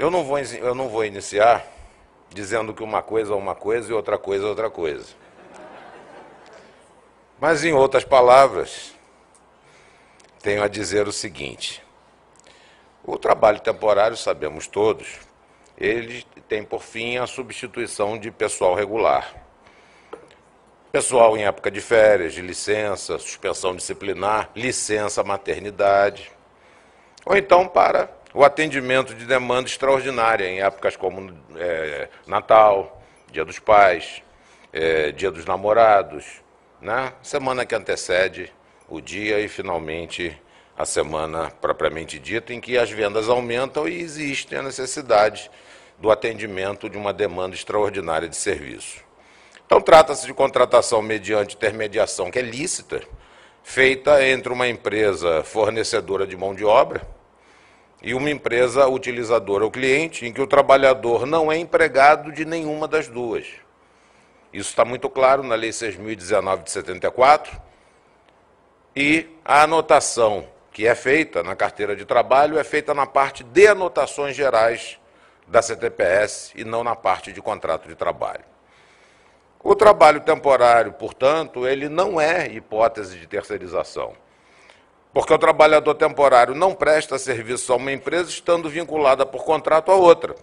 Eu não vou iniciar dizendo que uma coisa é uma coisa e outra coisa é outra coisa. Mas, em outras palavras, tenho a dizer o seguinte: o trabalho temporário, sabemos todos, ele tem por fim a substituição de pessoal regular. Pessoal em época de férias, de licença, suspensão disciplinar, licença maternidade, ou então para o atendimento de demanda extraordinária em épocas como Natal, Dia dos Pais, Dia dos Namorados, né? Semana que antecede o dia e, finalmente, a semana propriamente dita, em que as vendas aumentam e existe a necessidade do atendimento de uma demanda extraordinária de serviço. Então, trata-se de contratação mediante intermediação, que é lícita, feita entre uma empresa fornecedora de mão de obra e uma empresa utilizadora ou cliente, em que o trabalhador não é empregado de nenhuma das duas. Isso está muito claro na Lei 6.019 de 74, e a anotação que é feita na carteira de trabalho é feita na parte de anotações gerais da CTPS e não na parte de contrato de trabalho. O trabalho temporário, portanto, ele não é hipótese de terceirização, porque o trabalhador temporário não presta serviço a uma empresa estando vinculada por contrato a outra.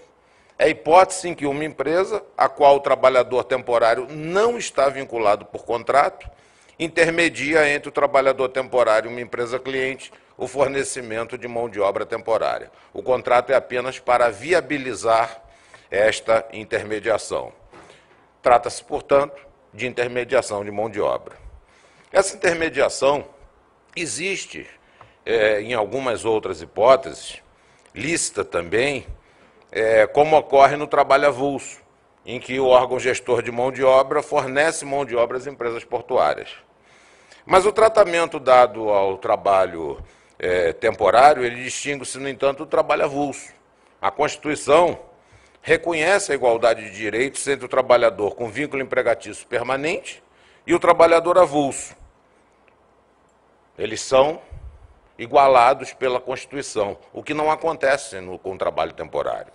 É hipótese em que uma empresa, a qual o trabalhador temporário não está vinculado por contrato, intermedia entre o trabalhador temporário e uma empresa cliente o fornecimento de mão de obra temporária. O contrato é apenas para viabilizar esta intermediação. Trata-se, portanto, de intermediação de mão de obra. Essa intermediação existe em algumas outras hipóteses, lícita também, como ocorre no trabalho avulso, em que o órgão gestor de mão de obra fornece mão de obra às empresas portuárias. Mas o tratamento dado ao trabalho temporário, ele distingue-se, no entanto, do trabalho avulso. A Constituição reconhece a igualdade de direitos entre o trabalhador com vínculo empregatício permanente e o trabalhador avulso. Eles são igualados pela Constituição, o que não acontece com o trabalho temporário.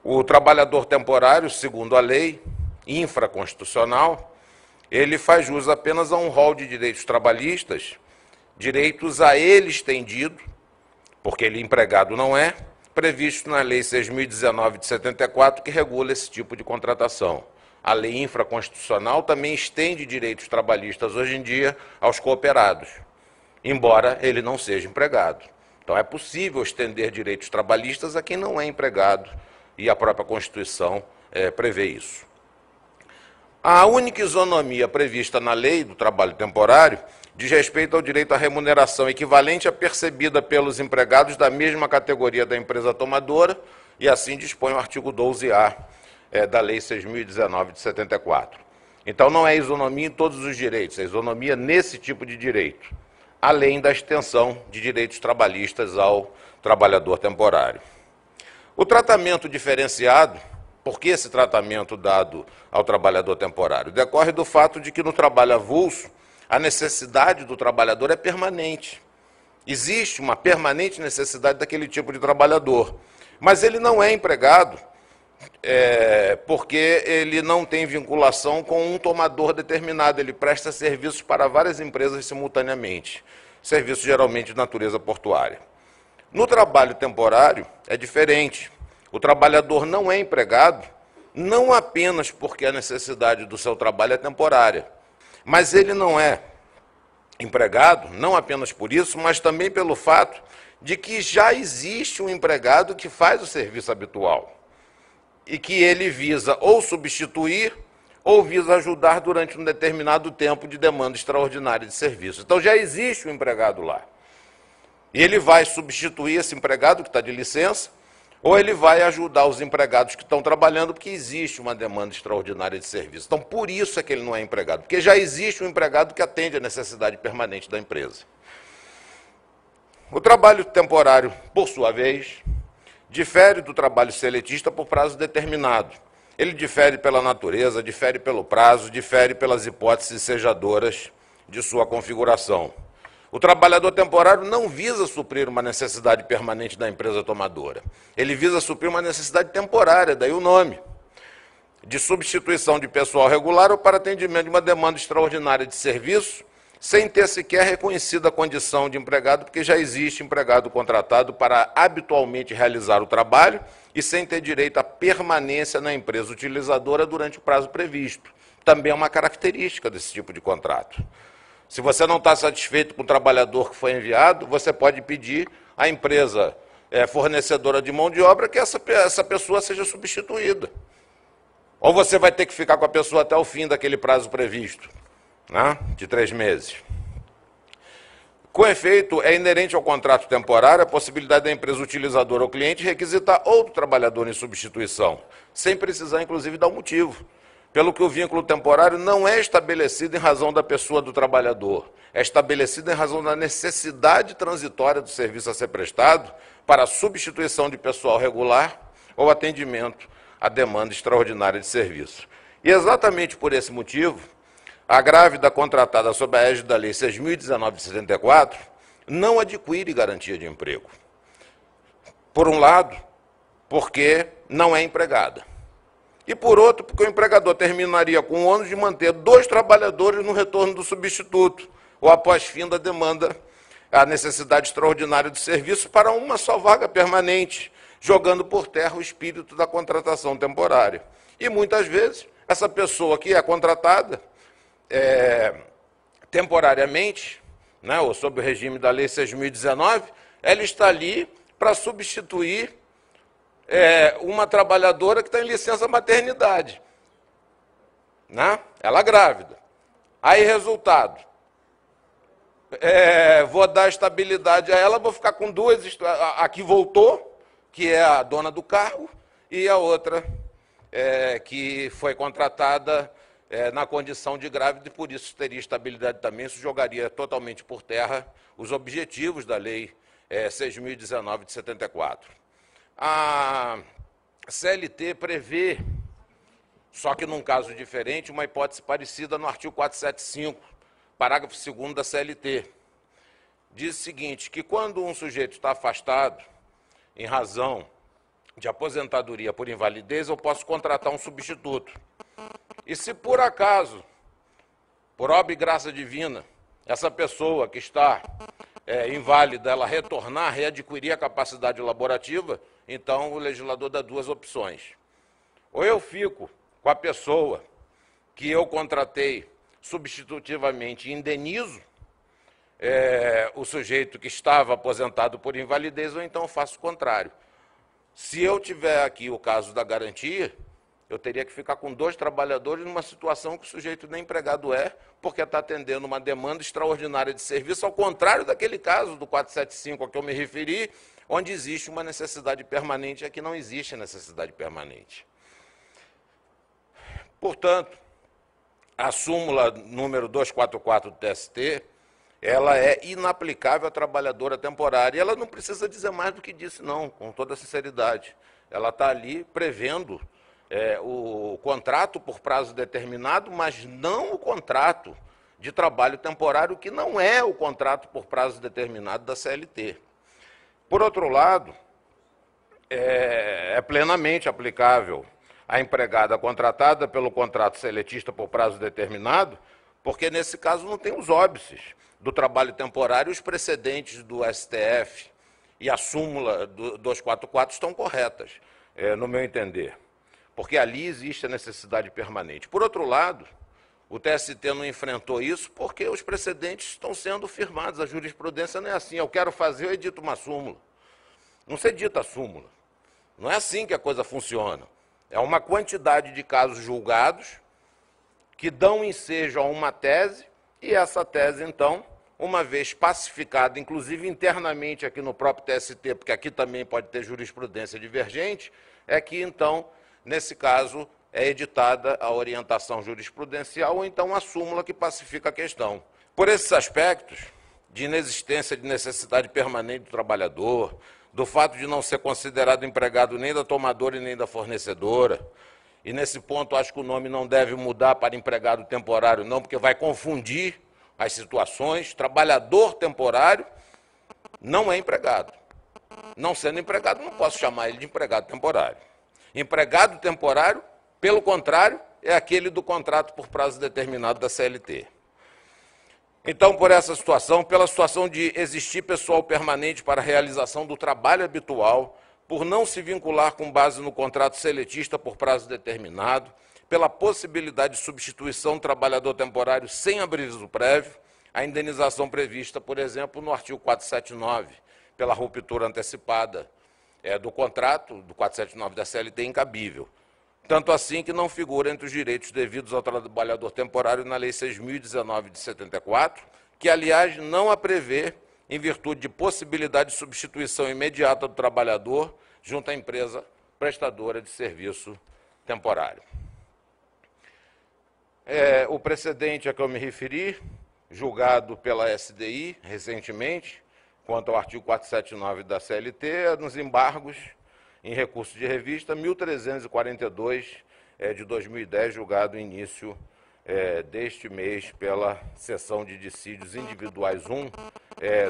O trabalhador temporário, segundo a lei infraconstitucional, ele faz jus apenas a um rol de direitos trabalhistas, direitos a ele estendido, porque ele empregado não é, previsto na Lei 6.019 de 74, que regula esse tipo de contratação. A lei infraconstitucional também estende direitos trabalhistas hoje em dia aos cooperados, embora ele não seja empregado. Então é possível estender direitos trabalhistas a quem não é empregado, e a própria Constituição prevê isso. A única isonomia prevista na lei do trabalho temporário diz respeito ao direito à remuneração equivalente à percebida pelos empregados da mesma categoria da empresa tomadora, e assim dispõe o artigo 12A da Lei 6.019 de 74. Então não é isonomia em todos os direitos, é isonomia nesse tipo de direito, além da extensão de direitos trabalhistas ao trabalhador temporário. O tratamento diferenciado, por que esse tratamento dado ao trabalhador temporário? Decorre do fato de que no trabalho avulso, a necessidade do trabalhador é permanente. Existe uma permanente necessidade daquele tipo de trabalhador, mas ele não é empregado porque ele não tem vinculação com um tomador determinado, ele presta serviços para várias empresas simultaneamente, serviços geralmente de natureza portuária. No trabalho temporário é diferente. O trabalhador não é empregado, não apenas porque a necessidade do seu trabalho é temporária, mas ele não é empregado, não apenas por isso, mas também pelo fato de que já existe um empregado que faz o serviço habitual e que ele visa ou substituir ou visa ajudar durante um determinado tempo de demanda extraordinária de serviço. Então já existe um empregado lá. E ele vai substituir esse empregado que está de licença, ou ele vai ajudar os empregados que estão trabalhando, porque existe uma demanda extraordinária de serviço. Então, por isso é que ele não é empregado, porque já existe um empregado que atende à necessidade permanente da empresa. O trabalho temporário, por sua vez, difere do trabalho seletista por prazo determinado. Ele difere pela natureza, difere pelo prazo, difere pelas hipóteses sejadoras de sua configuração. O trabalhador temporário não visa suprir uma necessidade permanente da empresa tomadora. Ele visa suprir uma necessidade temporária, daí o nome, de substituição de pessoal regular ou para atendimento de uma demanda extraordinária de serviço, sem ter sequer reconhecida a condição de empregado, porque já existe empregado contratado para habitualmente realizar o trabalho e sem ter direito à permanência na empresa utilizadora durante o prazo previsto. Também é uma característica desse tipo de contrato. Se você não está satisfeito com o trabalhador que foi enviado, você pode pedir à empresa fornecedora de mão de obra que essa pessoa seja substituída. Ou você vai ter que ficar com a pessoa até o fim daquele prazo previsto, né, de 3 meses. Com efeito, é inerente ao contrato temporário a possibilidade da empresa utilizadora ou cliente requisitar outro trabalhador em substituição, sem precisar, inclusive, dar um motivo. Pelo que o vínculo temporário não é estabelecido em razão da pessoa do trabalhador, é estabelecido em razão da necessidade transitória do serviço a ser prestado para a substituição de pessoal regular ou atendimento à demanda extraordinária de serviço. E exatamente por esse motivo, a grávida contratada sob a égide da Lei 6.019 de 74 não adquire garantia de emprego. Por um lado, porque não é empregada. E por outro, porque o empregador terminaria com o ônus de manter 2 trabalhadores no retorno do substituto, ou após fim da demanda, a necessidade extraordinária de serviço para uma só vaga permanente, jogando por terra o espírito da contratação temporária. E muitas vezes, essa pessoa que é contratada temporariamente, né, ou sob o regime da Lei 6.019, ela está ali para substituir uma trabalhadora que está em licença maternidade, né? Ela grávida. Aí, resultado, vou dar estabilidade a ela, vou ficar com 2, a que voltou, que é a dona do cargo, e a outra que foi contratada na condição de grávida, e por isso teria estabilidade também. Isso jogaria totalmente por terra os objetivos da Lei 6.019 de 74. A CLT prevê, só que num caso diferente, uma hipótese parecida no artigo 475, parágrafo 2º da CLT. Diz o seguinte, que quando um sujeito está afastado em razão de aposentadoria por invalidez, eu posso contratar um substituto. E se por acaso, por obra e graça divina, essa pessoa que está inválida, ela retornar, readquirir a capacidade laborativa, então o legislador dá 2 opções. Ou eu fico com a pessoa que eu contratei substitutivamente e indenizo o sujeito que estava aposentado por invalidez, ou então faço o contrário. Se eu tiver aqui o caso da garantia, eu teria que ficar com 2 trabalhadores numa situação que o sujeito nem empregado porque está atendendo uma demanda extraordinária de serviço, ao contrário daquele caso do 475 a que eu me referi, onde existe uma necessidade permanente, aqui não existe necessidade permanente. Portanto, a súmula número 244 do TST, ela é inaplicável à trabalhadora temporária. E ela não precisa dizer mais do que disse, não, com toda sinceridade. Ela está ali prevendo o contrato por prazo determinado, mas não o contrato de trabalho temporário, que não é o contrato por prazo determinado da CLT. Por outro lado, é plenamente aplicável à empregada contratada pelo contrato seletista por prazo determinado, porque nesse caso não tem os óbices do trabalho temporário, os precedentes do STF e a súmula do 244 estão corretas, no meu entender, porque ali existe a necessidade permanente. Por outro lado, o TST não enfrentou isso porque os precedentes estão sendo firmados. A jurisprudência não é assim, eu quero fazer, eu edito uma súmula. Não se edita a súmula. Não é assim que a coisa funciona. É uma quantidade de casos julgados que dão ensejo a uma tese, e essa tese, então, uma vez pacificada, inclusive internamente aqui no próprio TST, porque aqui também pode ter jurisprudência divergente, é que, então, nesse caso, é editada a orientação jurisprudencial ou então a súmula que pacifica a questão. Por esses aspectos de inexistência de necessidade permanente do trabalhador, do fato de não ser considerado empregado nem da tomadora e nem da fornecedora, e nesse ponto acho que o nome não deve mudar para empregado temporário não, porque vai confundir as situações, trabalhador temporário não é empregado. Não sendo empregado, não posso chamar ele de empregado temporário. Empregado temporário, pelo contrário, é aquele do contrato por prazo determinado da CLT. Então, por essa situação, pela situação de existir pessoal permanente para a realização do trabalho habitual, por não se vincular com base no contrato seletista por prazo determinado, pela possibilidade de substituição do trabalhador temporário sem aviso prévio, a indenização prevista, por exemplo, no artigo 479, pela ruptura antecipada do contrato, do 479 da CLT, é incabível. Tanto assim que não figura entre os direitos devidos ao trabalhador temporário na Lei 6.019 de 74, que, aliás, não a prevê em virtude de possibilidade de substituição imediata do trabalhador junto à empresa prestadora de serviço temporário. O precedente a que eu me referi, julgado pela SDI recentemente, quanto ao artigo 479 da CLT, é nos embargos em recurso de revista 1342 de 2010, julgado no início deste mês pela Seção de Dissídios Individuais 1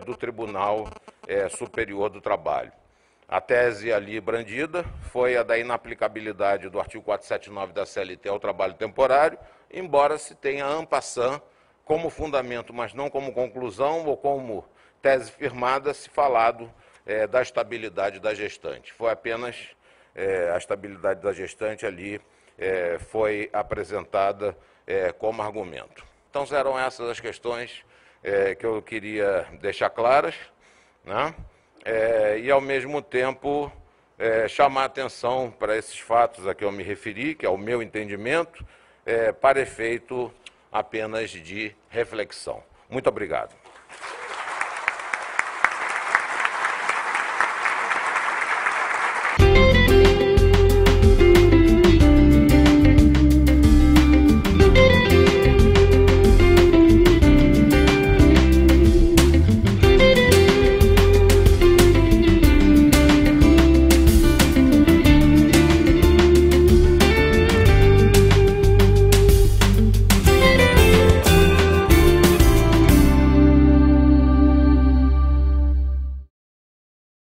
do Tribunal Superior do Trabalho. A tese ali brandida foi a da inaplicabilidade do artigo 479 da CLT ao trabalho temporário, embora se tenha en passant como fundamento, mas não como conclusão ou como tese firmada, se falado da estabilidade da gestante. Foi apenas a estabilidade da gestante ali foi apresentada como argumento. Então, eram essas as questões que eu queria deixar claras, né? E, ao mesmo tempo, chamar a atenção para esses fatos a que eu me referi, que é o meu entendimento, para efeito apenas de reflexão. Muito obrigado.